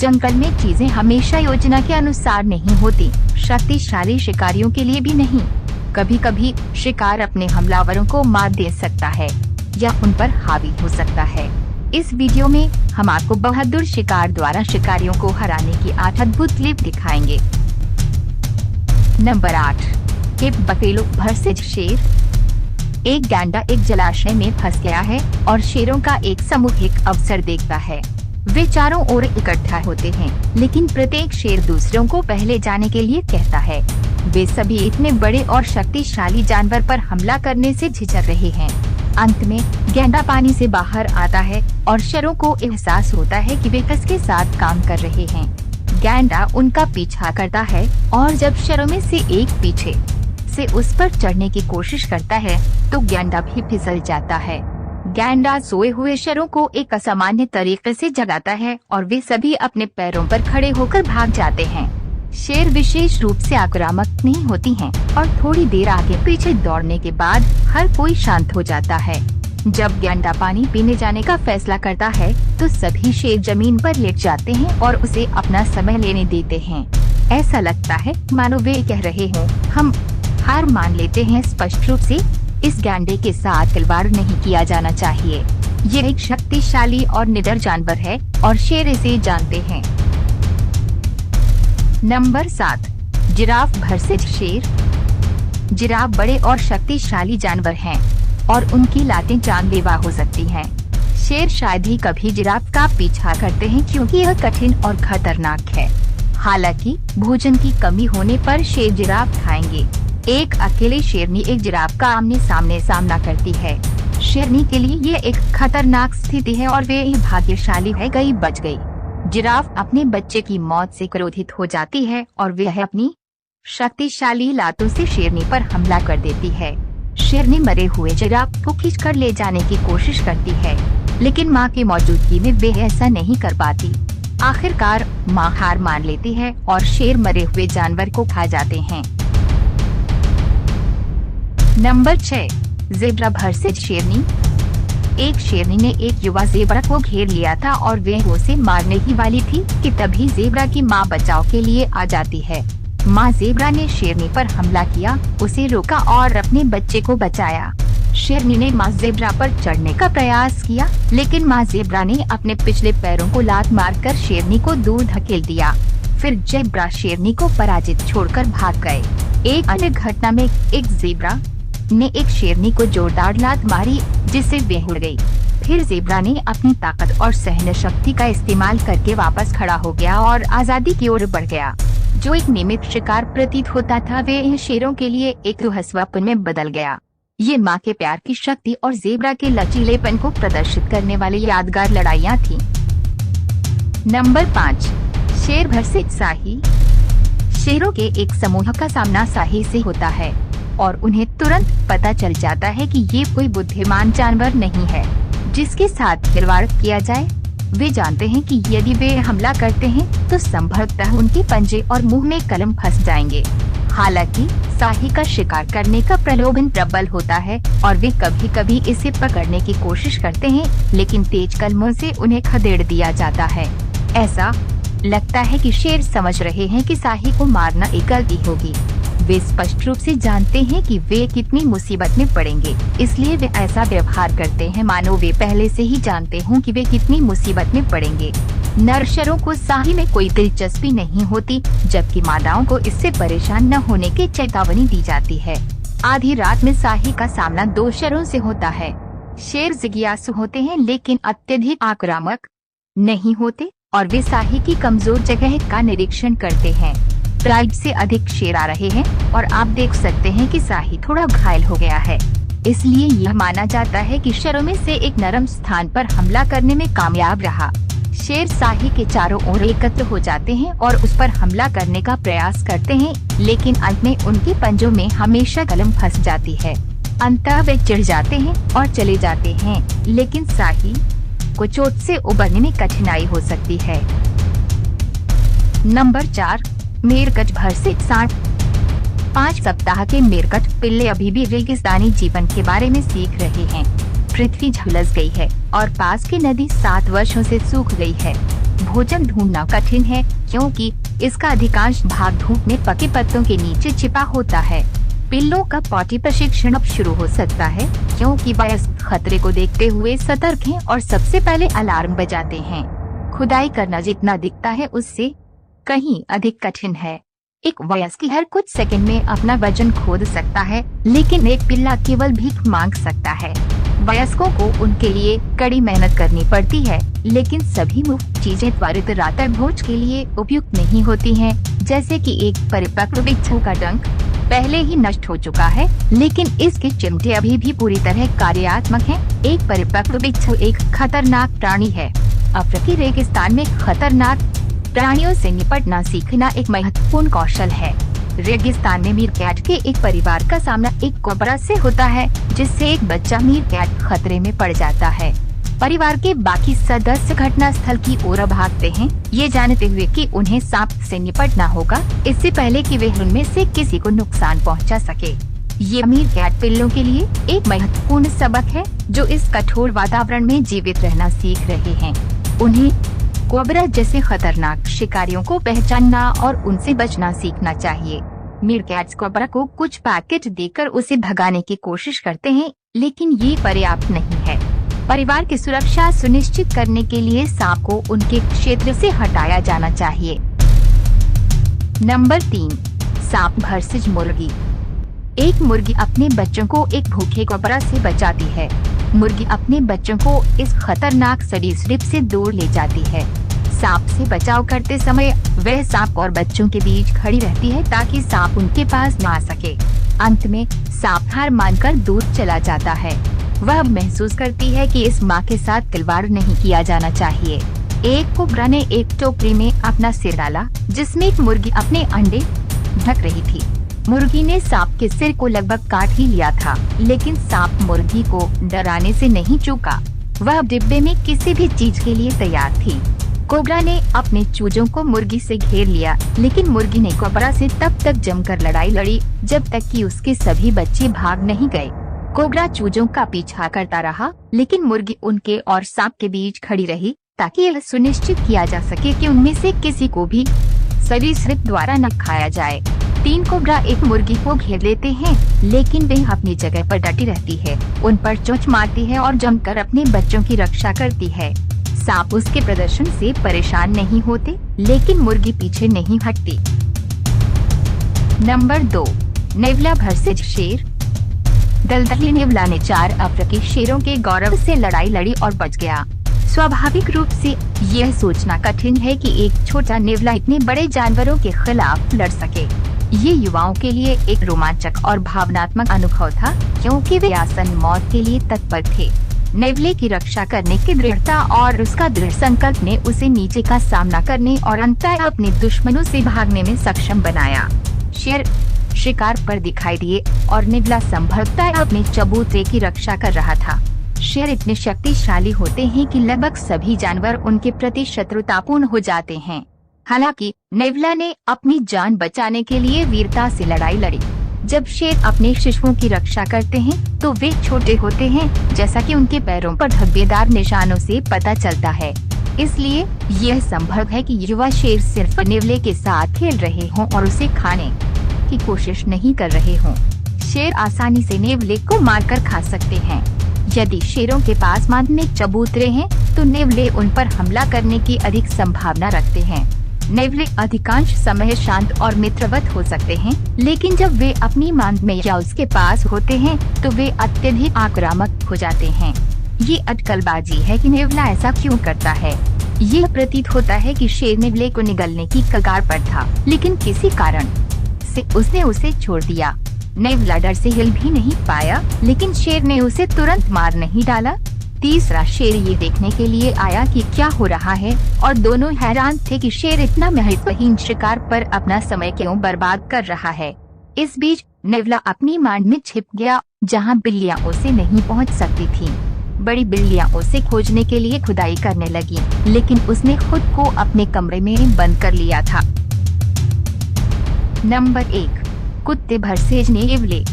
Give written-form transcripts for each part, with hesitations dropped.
जंगल में चीजें हमेशा योजना के अनुसार नहीं होती, शक्तिशाली शिकारियों के लिए भी नहीं। कभी कभी शिकार अपने हमलावरों को मात दे सकता है या उन पर हावी हो सकता है। इस वीडियो में हम आपको बहादुर शिकार द्वारा शिकारियों को हराने की 8 अद्भुत क्लिप दिखाएंगे। नंबर 8, केप बफेलो वर्सेज शेर। एक गैंडा एक जलाशय में फंस गया है और शेरों का एक सामूहिक अवसर देखता है। वे चारों ओर इकट्ठा होते हैं, लेकिन प्रत्येक शेर दूसरों को पहले जाने के लिए कहता है। वे सभी इतने बड़े और शक्तिशाली जानवर पर हमला करने से झिझक रहे हैं। अंत में गैंडा पानी से बाहर आता है और शेरों को एहसास होता है कि वे किसके साथ काम कर रहे हैं। गैंडा उनका पीछा करता है और जब शेरों में से एक पीछे से उस पर चढ़ने की कोशिश करता है तो गैंडा भी फिसल जाता है। गैंडा सोए हुए शेरों को एक असामान्य तरीके से जगाता है और वे सभी अपने पैरों पर खड़े होकर भाग जाते हैं। शेर विशेष रूप से आक्रामक नहीं होती हैं और थोड़ी देर आगे पीछे दौड़ने के बाद हर कोई शांत हो जाता है। जब गैंडा पानी पीने जाने का फैसला करता है तो सभी शेर जमीन पर लेट जाते हैं और उसे अपना समय लेने देते हैं। ऐसा लगता है मानो वे कह रहे हों, हम हार मान लेते हैं। स्पष्ट रूप से इस गैंडे के साथ खिलवाड़ नहीं किया जाना चाहिए। ये एक शक्तिशाली और निडर जानवर है और शेर इसे जानते हैं। नंबर 7, जिराफ वर्सेज शेर। जिराफ बड़े और शक्तिशाली जानवर हैं और उनकी लातें जानलेवा हो सकती हैं। शेर शायद ही कभी जिराफ का पीछा करते हैं क्योंकि यह कठिन और खतरनाक है। हालांकि भोजन की कमी होने पर शेर जिराफ खाएंगे। एक अकेले शेरनी एक जिराफ का आमने सामने सामना करती है। शेरनी के लिए यह एक खतरनाक स्थिति है और वे भाग्यशाली है गई बच गई। जिराफ अपने बच्चे की मौत से क्रोधित हो जाती है और वह अपनी शक्तिशाली लातों से शेरनी पर हमला कर देती है। शेरनी मरे हुए जिराफ को खींचकर ले जाने की कोशिश करती है, लेकिन माँ की मौजूदगी में वे ऐसा नहीं कर पाती। आखिरकार माँ हार मान लेती है और शेर मरे हुए जानवर को खा जाते हैं। नंबर 6, ज़ेब्रा वर्सेज शेरनी। एक शेरनी ने एक युवा ज़ेब्रा को घेर लिया था और वह उसे मारने ही वाली थी कि तभी ज़ेब्रा की माँ बचाव के लिए आ जाती है। माँ ज़ेब्रा ने शेरनी पर हमला किया, उसे रोका और अपने बच्चे को बचाया। शेरनी ने माँ ज़ेब्रा पर चढ़ने का प्रयास किया, लेकिन माँ ज़ेब्रा ने अपने पिछले पैरों को लात मारकर शेरनी को दूर धकेल दिया। फिर ज़ेब्रा शेरनी को पराजित छोड़कर भाग गए। एक अन्य घटना में एक ज़ेब्रा ने एक शेरनी को जोरदार लात मारी जिससे वह उड़ गई। फिर ज़ेब्रा ने अपनी ताकत और सहन शक्ति का इस्तेमाल करके वापस खड़ा हो गया और आजादी की ओर बढ़ गया। जो एक नियमित शिकार प्रतीत होता था वह शेरों के लिए एक स्वप्न में बदल गया। ये माँ के प्यार की शक्ति और ज़ेब्रा के लचीलेपन को प्रदर्शित करने वाली यादगार लड़ाइयाँ थीं। नंबर 5, शेर वर्सेज साही। शेरों के एक समूह का सामना साही से होता है और उन्हें तुरंत पता चल जाता है कि ये कोई बुद्धिमान जानवर नहीं है जिसके साथ खिलवाड़ किया जाए। वे जानते हैं कि यदि वे हमला करते हैं तो संभवतः उनके पंजे और मुंह में कलम फंस जाएंगे। हालांकि साही का शिकार करने का प्रलोभन प्रबल होता है और वे कभी कभी इसे पकड़ने की कोशिश करते हैं, लेकिन तेज कलमों से उन्हें खदेड़ दिया जाता है। ऐसा लगता है कि शेर समझ रहे हैं कि साही को मारना एक गलती होगी। वे स्पष्ट रूप से जानते हैं कि वे कितनी मुसीबत में पड़ेंगे, इसलिए वे ऐसा व्यवहार करते हैं मानो वे पहले से ही जानते हों कि वे कितनी मुसीबत में पड़ेंगे। नर शेरों को साही में कोई दिलचस्पी नहीं होती, जबकि मादाओं को इससे परेशान न होने की चेतावनी दी जाती है। आधी रात में साही का सामना 2 शेरों से होता है। शेर जिज्ञासु होते हैं लेकिन अत्यधिक आक्रामक नहीं होते और वे साही की कमजोर जगह का निरीक्षण करते हैं। प्राइड से अधिक शेर आ रहे हैं और आप देख सकते हैं कि साही थोड़ा घायल हो गया है, इसलिए यह माना जाता है कि शेरों में से एक नरम स्थान पर हमला करने में कामयाब रहा। शेर साही के चारों ओर एकत्र हो जाते हैं और उस पर हमला करने का प्रयास करते हैं, लेकिन अंत में उनके पंजों में हमेशा कलम फंस जाती है। अंततः वे चिढ़ जाते हैं और चले जाते हैं, लेकिन साही को चोट से उबरने में कठिनाई हो सकती है। नंबर 4, मेरकट वर्सेज सांड। 5 सप्ताह के मेरकट पिल्ले अभी भी रेगिस्तानी जीवन के बारे में सीख रहे हैं। पृथ्वी झुलस गई है और पास की नदी 7 वर्षों से सूख गई है। भोजन ढूंढना कठिन है क्योंकि इसका अधिकांश भाग धूप में पके पत्तों के नीचे छिपा होता है। पिल्लों का पॉटी प्रशिक्षण अब शुरू हो सकता है क्योंकि वयस्क खतरे को देखते हुए सतर्क हैं और सबसे पहले अलार्म बजाते हैं। खुदाई करना जितना दिखता है उससे कहीं अधिक कठिन है। एक वयस्क हर कुछ सेकंड में अपना वजन खोद सकता है, लेकिन एक पिल्ला केवल भीख मांग सकता है। वयस्कों को उनके लिए कड़ी मेहनत करनी पड़ती है, लेकिन सभी मुफ्त चीजें त्वरित रात्रि भोज के लिए उपयुक्त नहीं होती हैं, जैसे कि एक परिपक्व बिच्छू का डंक पहले ही नष्ट हो चुका है, लेकिन इसके चिमटे अभी भी पूरी तरह कार्यात्मक हैं। एक परिपक्व बिच्छू एक खतरनाक प्राणी है। अफ्रीकी रेगिस्तान में खतरनाक प्राणियों से निपटना सीखना एक महत्वपूर्ण कौशल है। रेगिस्तान में मीरकैट के एक परिवार का सामना एक कोबरा से होता है, जिससे एक बच्चा मीरकैट खतरे में पड़ जाता है। परिवार के बाकी सदस्य घटना स्थल की ओर भागते हैं, ये जानते हुए कि उन्हें सांप से निपटना होगा इससे पहले कि वे उनमें से किसी को नुकसान पहुंचा सके। ये मीरकैट पिल्लों के लिए एक महत्वपूर्ण सबक है, जो इस कठोर वातावरण में जीवित रहना सीख रहे हैं। उन्हें कोबरा जैसे खतरनाक शिकारियों को पहचानना और उनसे बचना सीखना चाहिए। मीरकैट्स कोबरा को कुछ पैकेट देकर उसे भगाने की कोशिश करते हैं, लेकिन ये पर्याप्त नहीं है। परिवार की सुरक्षा सुनिश्चित करने के लिए सांप को उनके क्षेत्र से हटाया जाना चाहिए। नंबर 3, सांप वर्सेस मुर्गी। एक मुर्गी अपने बच्चों को एक भूखे कोबरा से बचाती है। मुर्गी अपने बच्चों को इस खतरनाक सरीसृप से दूर ले जाती है। सांप से बचाव करते समय वह सांप और बच्चों के बीच खड़ी रहती है ताकि सांप उनके पास न आ सके। अंत में सांप हार मानकर दूर चला जाता है। वह महसूस करती है कि इस माँ के साथ खिलवाड़ नहीं किया जाना चाहिए। एक कोबरा ने एक टोकरी में अपना सिर डाला, जिसमें एक मुर्गी अपने अंडे ढक रही थी। मुर्गी ने सांप के सिर को लगभग काट ही लिया था, लेकिन सांप मुर्गी को डराने से नहीं चूका। वह डिब्बे में किसी भी चीज के लिए तैयार थी। कोबरा ने अपने चूजों को मुर्गी से घेर लिया, लेकिन मुर्गी ने कोबरा से तब तक जमकर लड़ाई लड़ी जब तक कि उसके सभी बच्चे भाग नहीं गए। कोबरा चूजों का पीछा करता रहा, लेकिन मुर्गी उनके और सांप के बीच खड़ी रही ताकि यह सुनिश्चित किया जा सके कि उनमें से किसी को भी सरीसृप द्वारा न खाया जाए। 3 कोबरा एक मुर्गी को घेर लेते हैं, लेकिन वे अपनी जगह पर डटी रहती है, उन पर चोंच मारती है और जमकर अपने बच्चों की रक्षा करती है। सांप उसके प्रदर्शन से परेशान नहीं होते, लेकिन मुर्गी पीछे नहीं हटती। नंबर 2, नेवला वर्सेस शेर। दलदली नेवला ने 4 अफ्रीकी शेरों के गौरव से लड़ाई लड़ी और बच गया। स्वाभाविक रूप से यह सोचना कठिन है कि एक छोटा नेवला इतने बड़े जानवरों के खिलाफ लड़ सके। ये युवाओं के लिए एक रोमांचक और भावनात्मक अनुभव था, क्योंकि वे आसन मौत के लिए तत्पर थे। नेवले की रक्षा करने की दृढ़ता और उसका दृढ़ संकल्प ने उसे नीचे का सामना करने और अंततः अपने दुश्मनों से भागने में सक्षम बनाया। शेर शिकार पर दिखाई दिए और नेवला संभवतः अपने चबूतरे की रक्षा कर रहा था। शेर इतने शक्तिशाली होते हैं कि लगभग सभी जानवर उनके प्रति शत्रुतापूर्ण हो जाते हैं। हालांकि नेवला ने अपनी जान बचाने के लिए वीरता से लड़ाई लड़ी। जब शेर अपने शिशुओं की रक्षा करते हैं तो वे छोटे होते हैं, जैसा कि उनके पैरों पर धब्बेदार निशानों से पता चलता है। इसलिए यह संभव है कि युवा शेर सिर्फ नेवले के साथ खेल रहे हों और उसे खाने की कोशिश नहीं कर रहे हों। शेर आसानी से नेवले को मारकर खा सकते हैं। यदि शेरों के पास मांझने चबूतरे हैं तो नेवले उन पर हमला करने की अधिक संभावना रखते हैं। नेवले अधिकांश समय शांत और मित्रवत हो सकते हैं, लेकिन जब वे अपनी मांद में या उसके पास होते हैं तो वे अत्यधिक आक्रामक हो जाते हैं। ये अटकलबाजी है कि नेवला ऐसा क्यों करता है। यह प्रतीत होता है कि शेर नेवले को निगलने की कगार पर था, लेकिन किसी कारण से उसने उसे छोड़ दिया। नेवला डर से हिल भी नहीं पाया, लेकिन शेर ने उसे तुरंत मार नहीं डाला। तीसरा शेर ये देखने के लिए आया कि क्या हो रहा है, और दोनों हैरान थे कि शेर इतना महत्वहीन शिकार पर अपना समय क्यों बर्बाद कर रहा है। इस बीच नेवला अपनी मांड में छिप गया, जहां बिल्लियां उसे नहीं पहुंच सकती थीं। बड़ी बिल्लियां उसे खोजने के लिए खुदाई करने लगी, लेकिन उसने खुद को अपने कमरे में बंद कर लिया था। नंबर 1, कुत्ते वर्सेस नेवले।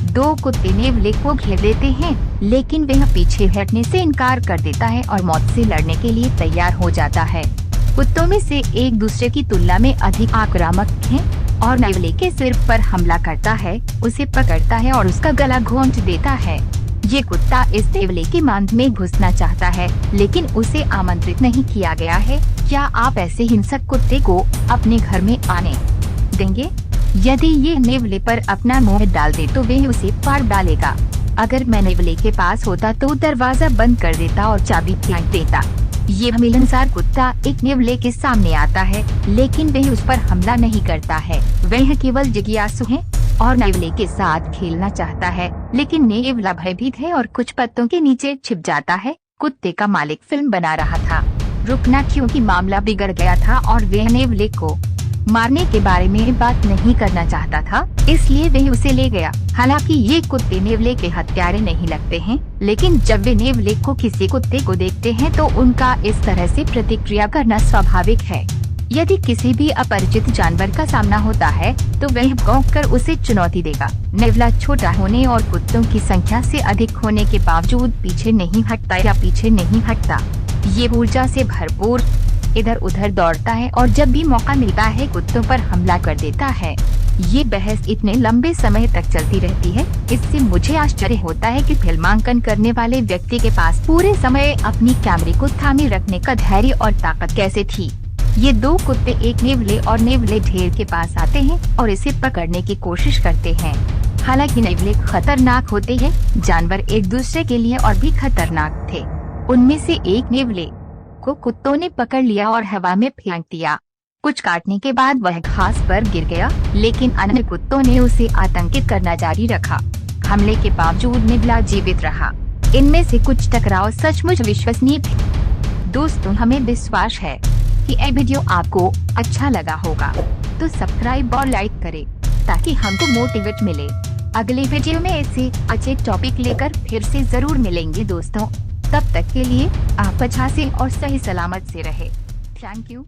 दो कुत्ते नेवले को घेर लेते हैं, लेकिन वह पीछे हटने से इनकार कर देता है और मौत से लड़ने के लिए तैयार हो जाता है। कुत्तों में से एक दूसरे की तुलना में अधिक आक्रामक हैं और नेवले के सिर पर हमला करता है, उसे पकड़ता है और उसका गला घोंट देता है। ये कुत्ता इस नेवले के मांद में घुसना चाहता है, लेकिन उसे आमंत्रित नहीं किया गया है। क्या आप ऐसे हिंसक कुत्ते को अपने घर में आने देंगे? यदि ये नेवले पर अपना मुंह डाल दे तो वह उसे फाड़ डालेगा। अगर मैं नेवले के पास होता तो दरवाजा बंद कर देता और चाबी फेंक देता। ये मिलनसार कुत्ता एक नेवले के सामने आता है, लेकिन वह उस पर हमला नहीं करता है। वह केवल जिज्ञासु है और नेवले के साथ खेलना चाहता है, लेकिन नेवला भयभीत है और कुछ पत्तों के नीचे छिप जाता है। कुत्ते का मालिक फिल्म बना रहा था रुकना, क्योंकि मामला बिगड़ गया था और वह नेवले को मारने के बारे में बात नहीं करना चाहता था, इसलिए वह उसे ले गया। हालांकि ये कुत्ते नेवले के हत्यारे नहीं लगते हैं, लेकिन जब वे नेवले को किसी कुत्ते को देखते हैं तो उनका इस तरह से प्रतिक्रिया करना स्वाभाविक है। यदि किसी भी अपरिचित जानवर का सामना होता है तो वह भौंककर उसे चुनौती देगा। नेवला छोटा होने और कुत्तों की संख्या से अधिक होने के बावजूद पीछे नहीं हटता। ये ऊर्जा से भरपूर इधर उधर दौड़ता है और जब भी मौका मिलता है कुत्तों पर हमला कर देता है। ये बहस इतने लंबे समय तक चलती रहती है, इससे मुझे आश्चर्य होता है कि फिल्मांकन करने वाले व्यक्ति के पास पूरे समय अपनी कैमरे को थामे रखने का धैर्य और ताकत कैसे थी। ये दो कुत्ते एक नेवले और नेवले ढेर के पास आते हैं और इसे पकड़ने की कोशिश करते हैं। हालांकि नेवले खतरनाक होते हैं, जानवर एक दूसरे के लिए और भी खतरनाक थे। उनमें से एक नेवले को कुत्तों ने पकड़ लिया और हवा में फेंक दिया। कुछ काटने के बाद वह घास पर गिर गया, लेकिन अन्य कुत्तों ने उसे आतंकित करना जारी रखा। हमले के बावजूद नेवला जीवित रहा। इनमें से कुछ टकराव सचमुच विश्वसनीय थे। दोस्तों, हमें विश्वास है कि ये वीडियो आपको अच्छा लगा होगा, तो सब्सक्राइब और लाइक करें ताकि हमको मोटिवेट मिले। अगले वीडियो में ऐसे अच्छे टॉपिक लेकर फिर से जरूर मिलेंगे दोस्तों। तब तक के लिए आप अच्छा से और सही सलामत से रहे। Thank you.